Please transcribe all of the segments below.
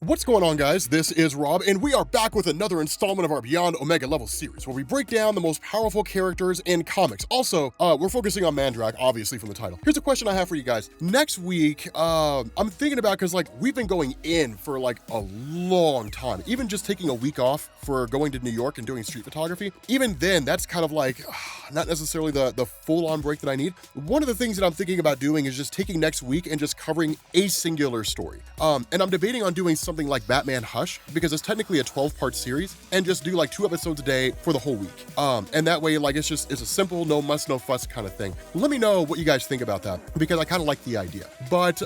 What's going on, guys? This is Rob, and we are back with another installment of our Beyond Omega Level series, where we break down the most powerful characters in comics. Also, we're focusing on Mandrake, obviously, from the title. Here's a question I have for you guys. Next week, I'm thinking about, because, we've been going in for, a long time. Even just taking a week off for going to New York and doing street photography, even then, that's kind of not necessarily the full-on break that I need. One of the things that I'm thinking about doing is just taking next week and just covering a singular story. And I'm debating on doing something like Batman Hush, because it's technically a 12-part series, and just do 2 episodes a day for the whole week. And that way, it's a simple, no muss, no fuss kind of thing. Let me know what you guys think about that, because I kind of like the idea. But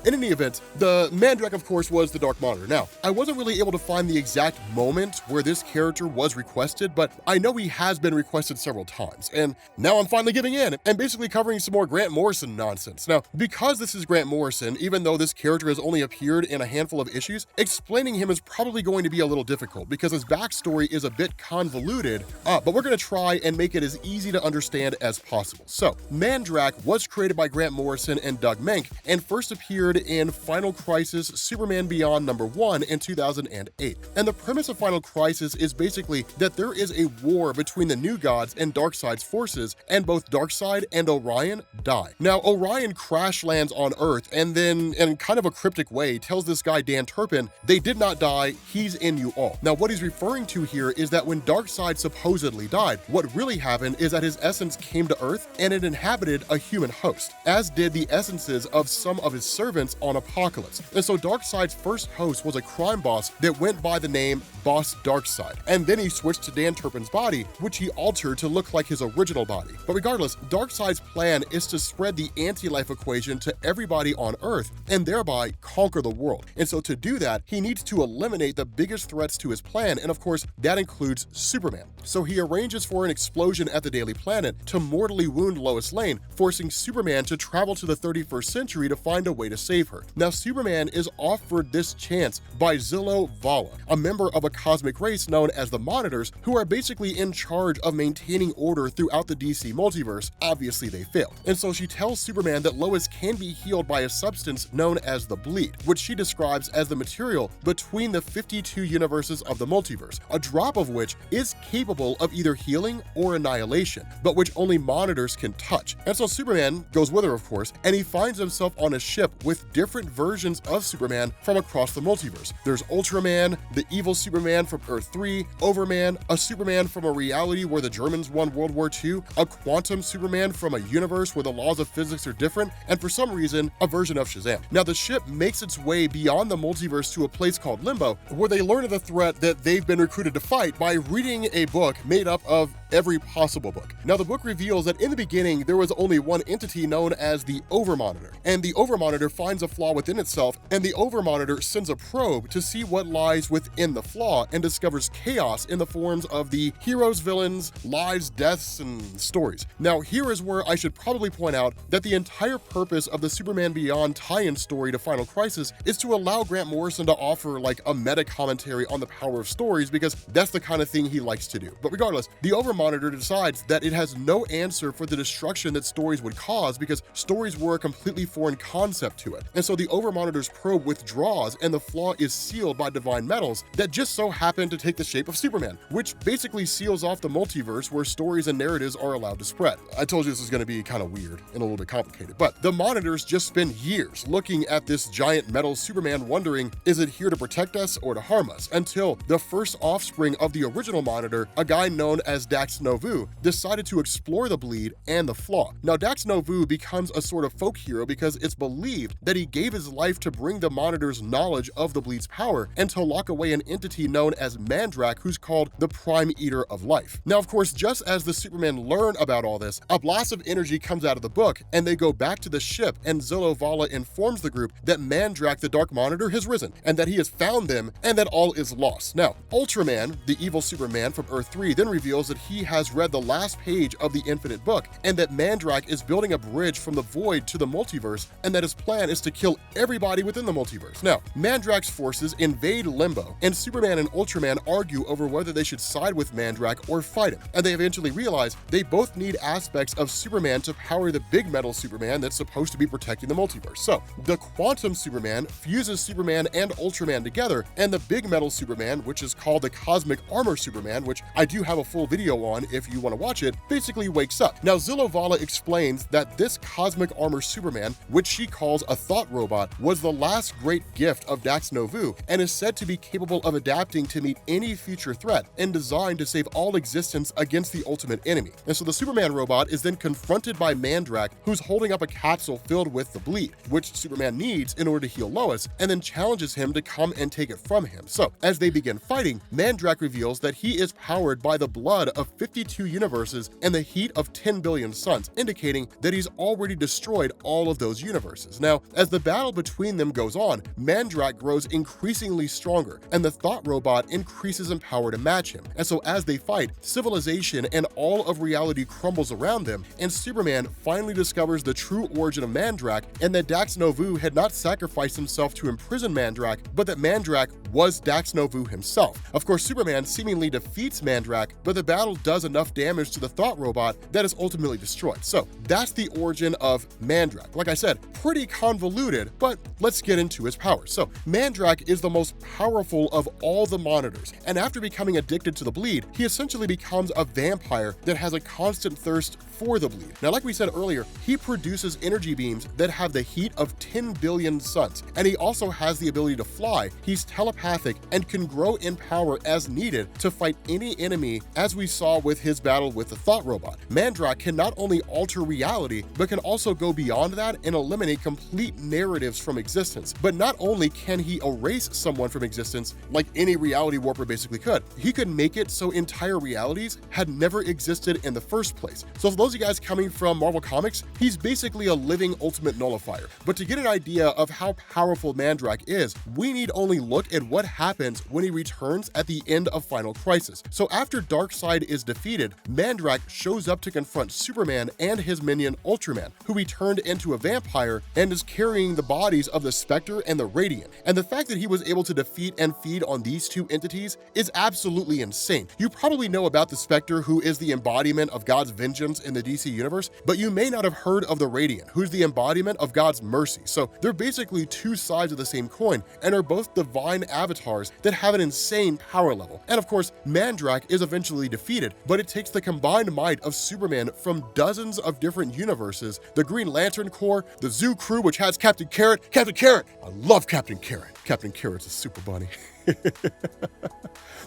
in any event, the Mandrake, of course, was the Dark Monitor. Now, I wasn't really able to find the exact moment where this character was requested, but I know he has been requested several times, and now I'm finally giving in and basically covering some more Grant Morrison nonsense. Now, because this is Grant Morrison, even though this character has only appeared in a handful of issues, explaining him is probably going to be a little difficult because his backstory is a bit convoluted, but we're going to try and make it as easy to understand as possible. So, Mandrake was created by Grant Morrison and Doug Mahnke, and first appeared in Final Crisis Superman Beyond #1 in 2008. And the premise of Final Crisis is basically that there is a war between the New Gods and Darkseid's forces, and both Darkseid and Orion die. Now, Orion crash lands on Earth, and then, in kind of a cryptic way, tells this guy Dan Turpin, they did not die, he's in you all. Now, what he's referring to here is that when Darkseid supposedly died, what really happened is that his essence came to Earth, and it inhabited a human host, as did the essences of some of his servants on Apokolips. And so Darkseid's first host was a crime boss that went by the name Boss Darkseid, and then he switched to Dan Turpin's body, which he altered to look like his original body. But regardless, Darkseid's plan is to spread the anti-life equation to everybody on Earth, and thereby conquer the world. And so to do that, he needs to eliminate the biggest threats to his plan, and of course, that includes Superman. So he arranges for an explosion at the Daily Planet to mortally wound Lois Lane, forcing Superman to travel to the 31st century to find a way to save her. Now, Superman is offered this chance by Zillow Vala, a member of a cosmic race known as the Monitors, who are basically in charge of maintaining order throughout the DC multiverse. Obviously, they failed. And so she tells Superman that Lois can be healed by a substance known as the Bleed, which she describes as the material between the 52 universes of the multiverse, a drop of which is capable of either healing or annihilation, but which only Monitors can touch. And so Superman goes with her, of course, and he finds himself on a ship with different versions of Superman from across the multiverse. There's Ultraman, the evil Superman from Earth 3, Overman, a Superman from a reality where the Germans won World War II, a quantum Superman from a universe where the laws of physics are different, and for some reason, a version of Shazam. Now, the ship makes its way beyond the multiverse to a place called Limbo, where they learn of the threat that they've been recruited to fight by reading a book made up of every possible book. Now, the book reveals that in the beginning, there was only one entity known as the Overmonitor, and the Overmonitor finds a flaw within itself, and the Overmonitor sends a probe to see what lies within the flaw, and discovers chaos in the forms of the heroes, villains, lives, deaths, and stories. Now, here is where I should probably point out that the entire purpose of the Superman Beyond tie-in story to Final Crisis is to allow Grant Morrison to offer a meta commentary on the power of stories, because that's the kind of thing he likes to do. But regardless, the Overmonitor decides that it has no answer for the destruction that stories would cause, because stories were a completely foreign concept to it. And so the Overmonitor's probe withdraws, and the flaw is sealed by divine metals that just so happen to take the shape of Superman, which basically seals off the multiverse where stories and narratives are allowed to spread. I told you this was going to be kind of weird and a little bit complicated, but the Monitors just spend years looking at this giant metal Superman, wondering, is it here to protect us or to harm us? Until the first offspring of the original Monitor, a guy known as Dax Novu, decided to explore the Bleed and the flaw. Now, Dax Novu becomes a sort of folk hero because it's believed that he gave his life to bring the Monitor's knowledge of the Bleed's power and to lock away an entity known as Mandrake, who's called the Prime Eater of Life. Now, of course, just as the Supermen learn about all this, a blast of energy comes out of the book, and they go back to the ship, and Zillow Vala informs the group that Mandrake, the Dark Monitor, has risen, and that he has found them, and that all is lost. Now, Ultraman, the evil Superman from Earth 3, then reveals that he he has read the last page of the Infinite Book, and that Mandrakk is building a bridge from the void to the multiverse, and that his plan is to kill everybody within the multiverse. Now, Mandrakk's forces invade Limbo, and Superman and Ultraman argue over whether they should side with Mandrakk or fight him, and they eventually realize they both need aspects of Superman to power the big metal Superman that's supposed to be protecting the multiverse. So, the Quantum Superman fuses Superman and Ultraman together, and the big metal Superman, which is called the Cosmic Armor Superman, which I do have a full video on if you want to watch it, basically wakes up. Now, Zilovala explains that this Cosmic Armor Superman, which she calls a thought robot, was the last great gift of Dax Novu and is said to be capable of adapting to meet any future threat and designed to save all existence against the ultimate enemy. And so the Superman robot is then confronted by Mandrakk, who's holding up a capsule filled with the bleed, which Superman needs in order to heal Lois, and then challenges him to come and take it from him. So, as they begin fighting, Mandrakk reveals that he is powered by the blood of 52 universes and the heat of 10 billion suns, indicating that he's already destroyed all of those universes. Now, as the battle between them goes on, Mandrakk grows increasingly stronger, and the thought robot increases in power to match him. And so as they fight, civilization and all of reality crumbles around them, and Superman finally discovers the true origin of Mandrakk, and that Dax Novu had not sacrificed himself to imprison Mandrakk, but that Mandrakk was Dax Novu himself. Of course, Superman seemingly defeats Mandrakk, but the battle does enough damage to the thought robot that is ultimately destroyed. So that's the origin of Mandrakk. Like I said, pretty convoluted, but let's get into his powers. So Mandrakk is the most powerful of all the monitors, and after becoming addicted to the bleed, he essentially becomes a vampire that has a constant thirst for the bleed. Now, like we said earlier, he produces energy beams that have the heat of 10 billion suns, and he also has the ability to fly. He's telepathic and can grow in power as needed to fight any enemy, as we saw with his battle with the thought robot. Mandrakk can not only alter reality, but can also go beyond that and eliminate complete narratives from existence. But not only can he erase someone from existence, like any reality warper basically could, he could make it so entire realities had never existed in the first place. So for those of you guys coming from Marvel Comics, he's basically a living ultimate nullifier. But to get an idea of how powerful Mandrakk is, we need only look at what happens when he returns at the end of Final Crisis. So after Darkseid is defeated, Mandrakk shows up to confront Superman and his minion Ultraman, who he turned into a vampire and is carrying the bodies of the Spectre and the Radiant. And the fact that he was able to defeat and feed on these two entities is absolutely insane. You probably know about the Spectre, who is the embodiment of God's vengeance in the DC universe, but you may not have heard of the Radiant, who's the embodiment of God's mercy. So they're basically two sides of the same coin and are both divine avatars that have an insane power level. And of course, Mandrakk is eventually defeated, but it takes the combined might of Superman from dozens of different universes, the Green Lantern Corps, the Zoo Crew, which has Captain Carrot. Captain Carrot! I love Captain Carrot. Captain Carrot's a super bunny.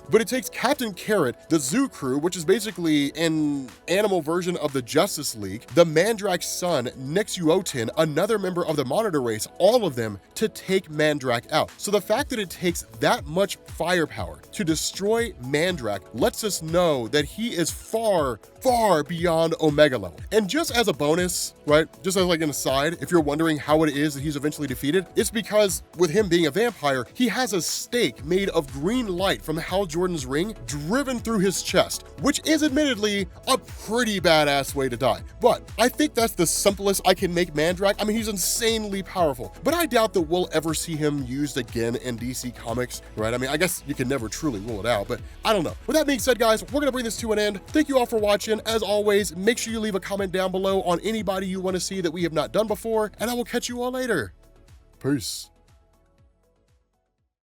But it takes Captain Carrot, the Zoo Crew, which is basically an animal version of the Justice League, the Mandrakk's son, Nexuoten, another member of the Monitor race, all of them to take Mandrakk out. So the fact that it takes that much firepower to destroy Mandrakk lets us know that he is far, far beyond Omega level. And just as a bonus, right, just as like an aside, if you're wondering how it is that he's eventually defeated, it's because with him being a vampire, he has a stake made of green light from Hal Jordan's ring driven through his chest, which is admittedly a pretty badass way to die. But I think that's the simplest I can make Mandrakk. I mean, he's insanely powerful, but I doubt that we'll ever see him used again in DC Comics, right? I mean, I guess you can never truly rule it out, but I don't know. With that being said, guys, we're gonna bring this to an end. Thank you all for watching. As always, make sure you leave a comment down below on anybody you want to see that we have not done before, and I will catch you all later. Peace.